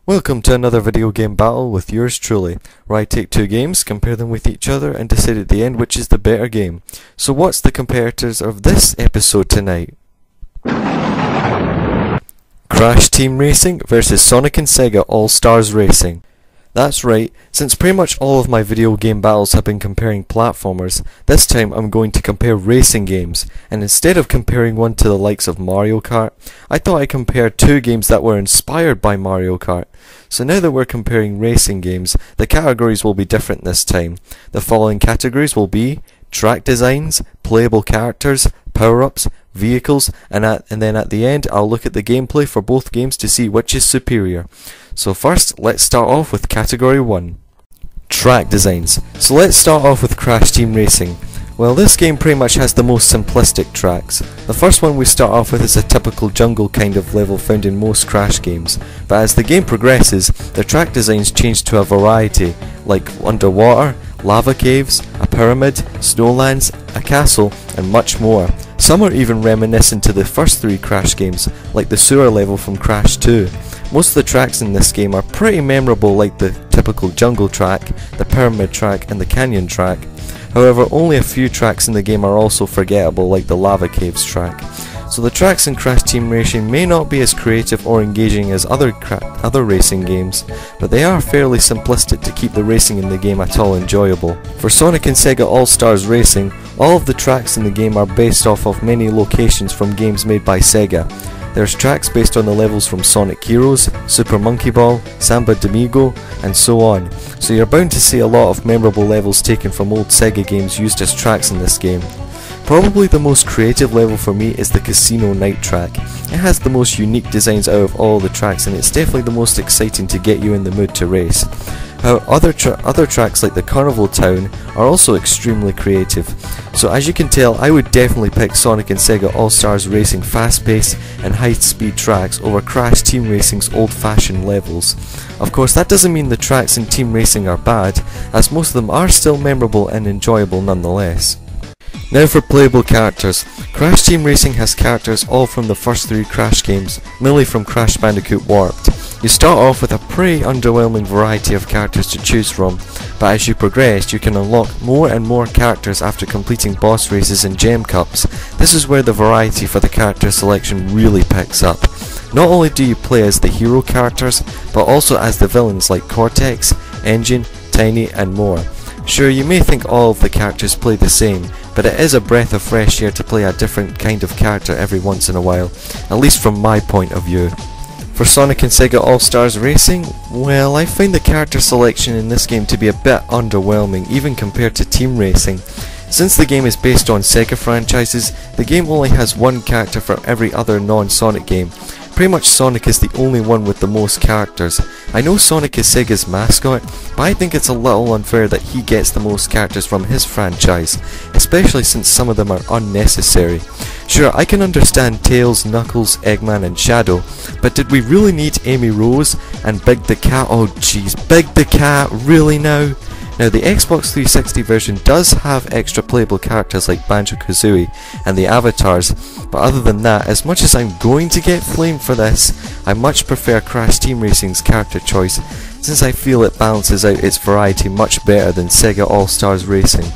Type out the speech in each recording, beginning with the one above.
Welcome to another video game battle with yours truly, where I take two games, compare them with each other, and decide at the end which is the better game. So what's the comparators of this episode tonight? Crash Team Racing versus Sonic and Sega All-Stars Racing. That's right, since pretty much all of my video game battles have been comparing platformers, this time I'm going to compare racing games, and instead of comparing one to the likes of Mario Kart, I thought I'd compare two games that were inspired by Mario Kart. So now that we're comparing racing games, the categories will be different this time. The following categories will be track designs, playable characters, power-ups, vehicles, and then at the end I'll look at the gameplay for both games to see which is superior. So first, let's start off with category 1. Track designs. So let's start off with Crash Team Racing. Well, this game pretty much has the most simplistic tracks. The first one we start off with is a typical jungle kind of level found in most Crash games, but as the game progresses, the track designs change to a variety, like underwater, lava caves, a pyramid, snowlands, a castle, and much more. Some are even reminiscent to the first three Crash games, like the sewer level from Crash 2. Most of the tracks in this game are pretty memorable, like the typical jungle track, the pyramid track, and the canyon track. However, only a few tracks in the game are also forgettable, like the lava caves track. So the tracks in Crash Team Racing may not be as creative or engaging as other racing games, but they are fairly simplistic to keep the racing in the game at all enjoyable. For Sonic and Sega All-Stars Racing, all of the tracks in the game are based off of many locations from games made by Sega. There's tracks based on the levels from Sonic Heroes, Super Monkey Ball, Samba D'Amigo, and so on. So you're bound to see a lot of memorable levels taken from old Sega games used as tracks in this game. Probably the most creative level for me is the Casino Night track. It has the most unique designs out of all the tracks, and it's definitely the most exciting to get you in the mood to race. Other tracks like the Carnival Town are also extremely creative. So as you can tell, I would definitely pick Sonic and Sega All-Stars Racing fast-paced and high-speed tracks over Crash Team Racing's old-fashioned levels. Of course, that doesn't mean the tracks in Team Racing are bad, as most of them are still memorable and enjoyable nonetheless. Now for playable characters. Crash Team Racing has characters all from the first three Crash games, mainly from Crash Bandicoot Warped. You start off with a pretty underwhelming variety of characters to choose from, but as you progress you can unlock more and more characters after completing boss races and gem cups. This is where the variety for the character selection really picks up. Not only do you play as the hero characters, but also as the villains like Cortex, Engine, Tiny, and more. Sure, you may think all of the characters play the same, but it is a breath of fresh air to play a different kind of character every once in a while, at least from my point of view. For Sonic and Sega All-Stars Racing, well, I find the character selection in this game to be a bit underwhelming, even compared to Team Racing. Since the game is based on Sega franchises, the game only has one character for every other non-Sonic game. Pretty much Sonic is the only one with the most characters. I know Sonic is Sega's mascot, but I think it's a little unfair that he gets the most characters from his franchise, especially since some of them are unnecessary. Sure, I can understand Tails, Knuckles, Eggman and Shadow, but did we really need Amy Rose and Big the Cat? Oh jeez, Big the Cat, really now? Now the Xbox 360 version does have extra playable characters like Banjo-Kazooie and the avatars, but other than that, as much as I'm going to get flamed for this, I much prefer Crash Team Racing's character choice, since I feel it balances out its variety much better than Sega All-Stars Racing.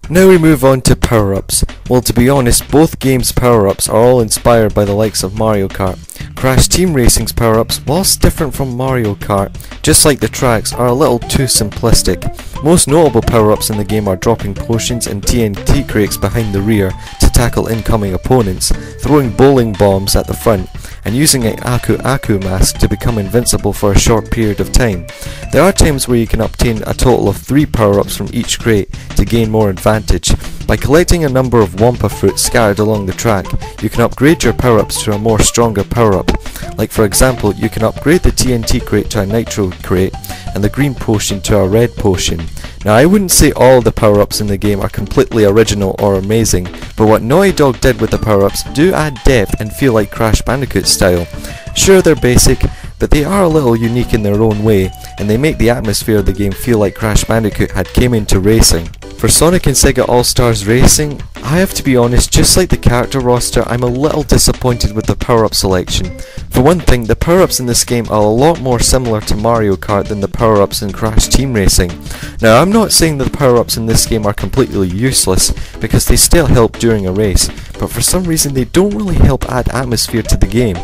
Now we move on to power-ups. Well, to be honest, both games' power-ups are all inspired by the likes of Mario Kart. Crash Team Racing's power-ups, whilst different from Mario Kart, just like the tracks, are a little too simplistic. Most notable power-ups in the game are dropping potions and TNT crates behind the rear to tackle incoming opponents, throwing bowling bombs at the front, and using an Aku Aku mask to become invincible for a short period of time. There are times where you can obtain a total of 3 power-ups from each crate to gain more advantage. By collecting a number of Wampa fruits scattered along the track, you can upgrade your power-ups to a more stronger power-up. Like for example, you can upgrade the TNT crate to a Nitro crate, and the green potion to a red potion. Now I wouldn't say all the power-ups in the game are completely original or amazing, but what Naughty Dog did with the power-ups do add depth and feel like Crash Bandicoot style. Sure, they're basic, but they are a little unique in their own way, and they make the atmosphere of the game feel like Crash Bandicoot had came into racing. For Sonic and Sega All-Stars Racing, I have to be honest, just like the character roster, I'm a little disappointed with the power-up selection. For one thing, the power-ups in this game are a lot more similar to Mario Kart than the power-ups in Crash Team Racing. Now, I'm not saying that the power-ups in this game are completely useless, because they still help during a race, but for some reason they don't really help add atmosphere to the game.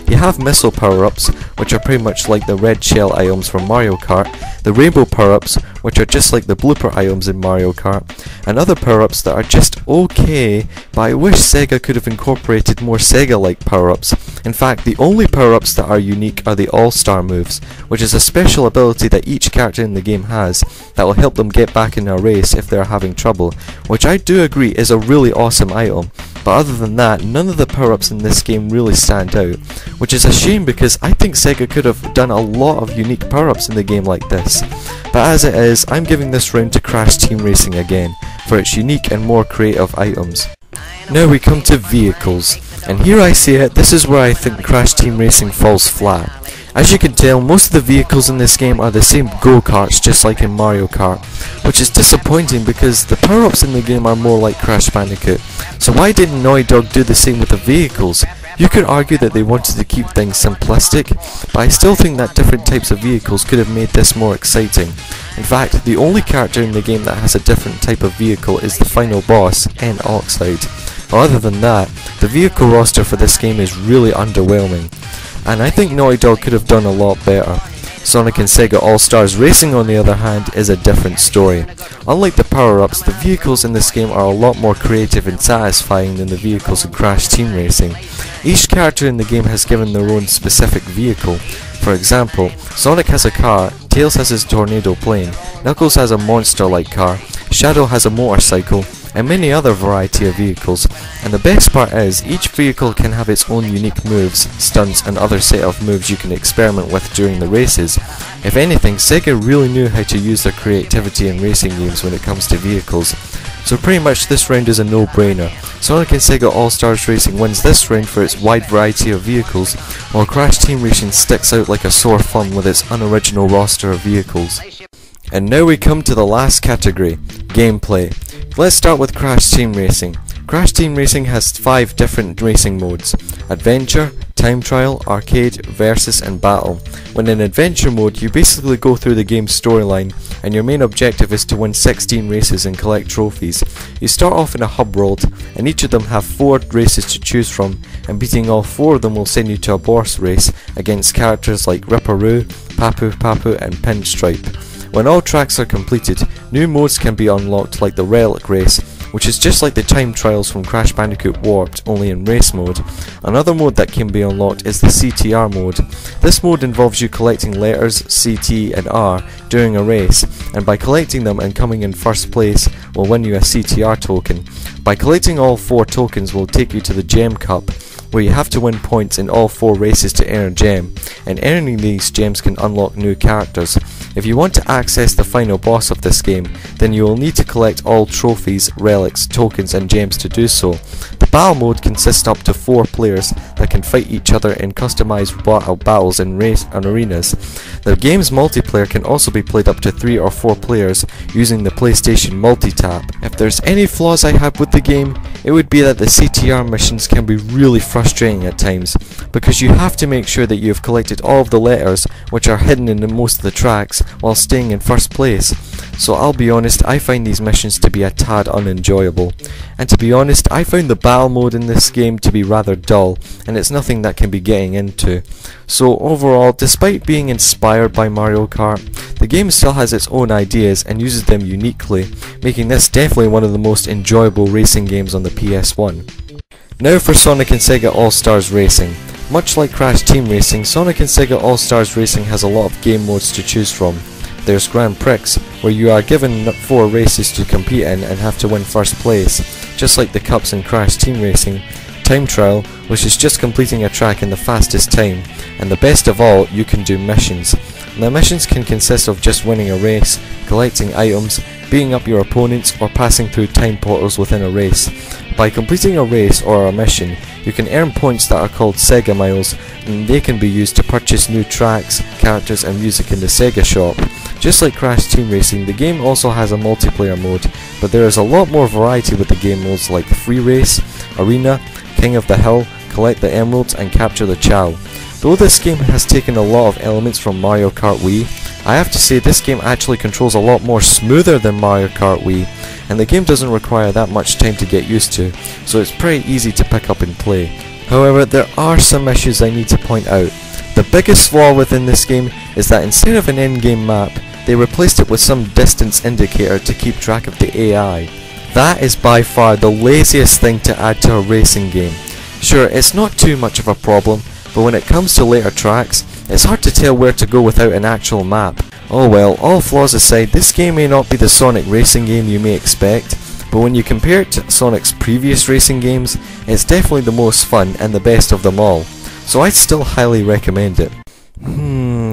You have missile power-ups, which are pretty much like the red shell items from Mario Kart, the rainbow power-ups, which are just like the blooper items in Mario Kart, and other power-ups that are just okay, but I wish Sega could have incorporated more Sega-like power-ups. In fact, the only power-ups that are unique are the All-Star moves, which is a special ability that each character in the game has that will help them get back in a race if they're having trouble, which I do agree is a really awesome item. But other than that, none of the power-ups in this game really stand out, which is a shame because I think Sega could have done a lot of unique power-ups in the game like this. But as it is, I'm giving this round to Crash Team Racing again, for its unique and more creative items. Now we come to vehicles, and here I say it, this is where I think Crash Team Racing falls flat. As you can tell, most of the vehicles in this game are the same go-karts just like in Mario Kart, which is disappointing because the power-ups in the game are more like Crash Bandicoot. So why didn't Naughty Dog do the same with the vehicles? You could argue that they wanted to keep things simplistic, but I still think that different types of vehicles could have made this more exciting. In fact, the only character in the game that has a different type of vehicle is the final boss, N. Oxide. Other than that, the vehicle roster for this game is really underwhelming, and I think Naughty Dog could have done a lot better. Sonic and Sega All-Stars Racing, on the other hand, is a different story. Unlike the power-ups, the vehicles in this game are a lot more creative and satisfying than the vehicles in Crash Team Racing. Each character in the game has given their own specific vehicle. For example, Sonic has a car, Tails has his tornado plane, Knuckles has a monster-like car, Shadow has a motorcycle, and many other variety of vehicles. And the best part is, each vehicle can have its own unique moves, stunts, and other set of moves you can experiment with during the races. If anything, Sega really knew how to use their creativity in racing games when it comes to vehicles. So pretty much this round is a no-brainer. Sonic and Sega All-Stars Racing wins this round for its wide variety of vehicles, while Crash Team Racing sticks out like a sore thumb with its unoriginal roster of vehicles. And now we come to the last category, gameplay. Let's start with Crash Team Racing. Crash Team Racing has 5 different racing modes: Adventure, Time Trial, Arcade, Versus and Battle. When in Adventure mode, you basically go through the game's storyline, and your main objective is to win 16 races and collect trophies. You start off in a hub world, and each of them have 4 races to choose from, and beating all 4 of them will send you to a boss race against characters like Ripperoo, Papu Papu and Pinstripe. When all tracks are completed, new modes can be unlocked like the Relic Race, which is just like the time trials from Crash Bandicoot Warped, only in race mode. Another mode that can be unlocked is the CTR mode. This mode involves you collecting letters CT and R during a race, and by collecting them and coming in first place will win you a CTR token. By collecting all 4 tokens will take you to the Gem Cup, where you have to win points in all 4 races to earn a gem, and earning these gems can unlock new characters. If you want to access the final boss of this game, then you will need to collect all trophies, relics, tokens and gems to do so. The battle mode consists up to 4 players that can fight each other in customized battles in race and arenas. The game's multiplayer can also be played up to 3 or 4 players using the PlayStation Multi-Tap. If there's any flaws I have with the game, it would be that the CTR missions can be really frustrating at times, because you have to make sure that you have collected all of the letters which are hidden in most of the tracks while staying in first place. So I'll be honest, I find these missions to be a tad unenjoyable. And to be honest, I found the battle mode in this game to be rather dull, and it's nothing that can be getting into. So overall, despite being inspired by Mario Kart, the game still has its own ideas and uses them uniquely, making this definitely one of the most enjoyable racing games on the PS1. Now for Sonic and Sega All-Stars Racing. Much like Crash Team Racing, Sonic and Sega All-Stars Racing has a lot of game modes to choose from. There's Grand Prix, where you are given 4 races to compete in and have to win first place, just like the cups in Crash Team Racing. Time Trial, which is just completing a track in the fastest time, and the best of all, you can do missions. The missions can consist of just winning a race, collecting items, beating up your opponents, or passing through time portals within a race. By completing a race or a mission, you can earn points that are called Sega Miles, and they can be used to purchase new tracks, characters and music in the Sega shop. Just like Crash Team Racing, the game also has a multiplayer mode, but there is a lot more variety with the game modes like Free Race, Arena, King of the Hill, Collect the Emeralds and Capture the Chow. Though this game has taken a lot of elements from Mario Kart Wii, I have to say this game actually controls a lot more smoother than Mario Kart Wii, and the game doesn't require that much time to get used to, so it's pretty easy to pick up and play. However, there are some issues I need to point out. The biggest flaw within this game is that instead of an in-game map, they replaced it with some distance indicator to keep track of the AI. That is by far the laziest thing to add to a racing game. Sure, it's not too much of a problem, but when it comes to later tracks, it's hard to tell where to go without an actual map. Oh well, all flaws aside, this game may not be the Sonic racing game you may expect, but when you compare it to Sonic's previous racing games, it's definitely the most fun and the best of them all, so I'd still highly recommend it.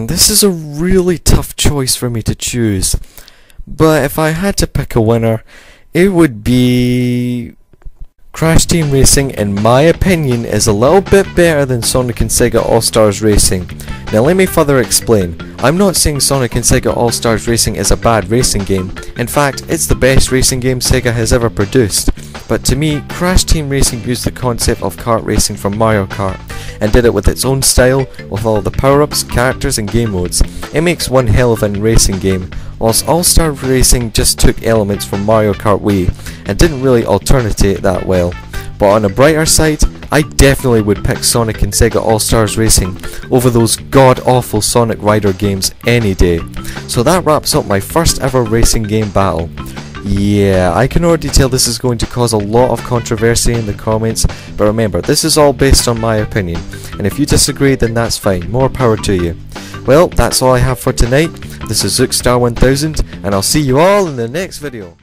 This is a really tough choice for me to choose, but if I had to pick a winner, it would be... Crash Team Racing, in my opinion, is a little bit better than Sonic and Sega All-Stars Racing. Now let me further explain. I'm not saying Sonic and Sega All-Stars Racing is a bad racing game. In fact, it's the best racing game Sega has ever produced. But to me, Crash Team Racing used the concept of kart racing from Mario Kart, and did it with its own style, with all the power-ups, characters and game modes. It makes one hell of a racing game, whilst All-Star Racing just took elements from Mario Kart Wii, and didn't really alternate it that well. But on a brighter side, I definitely would pick Sonic and Sega All-Stars Racing over those god-awful Sonic Rider games any day. So that wraps up my first ever racing game battle. Yeah, I can already tell this is going to cause a lot of controversy in the comments, but remember, this is all based on my opinion, and if you disagree then that's fine, more power to you. Well, that's all I have for tonight. This is Zookstar1000, and I'll see you all in the next video.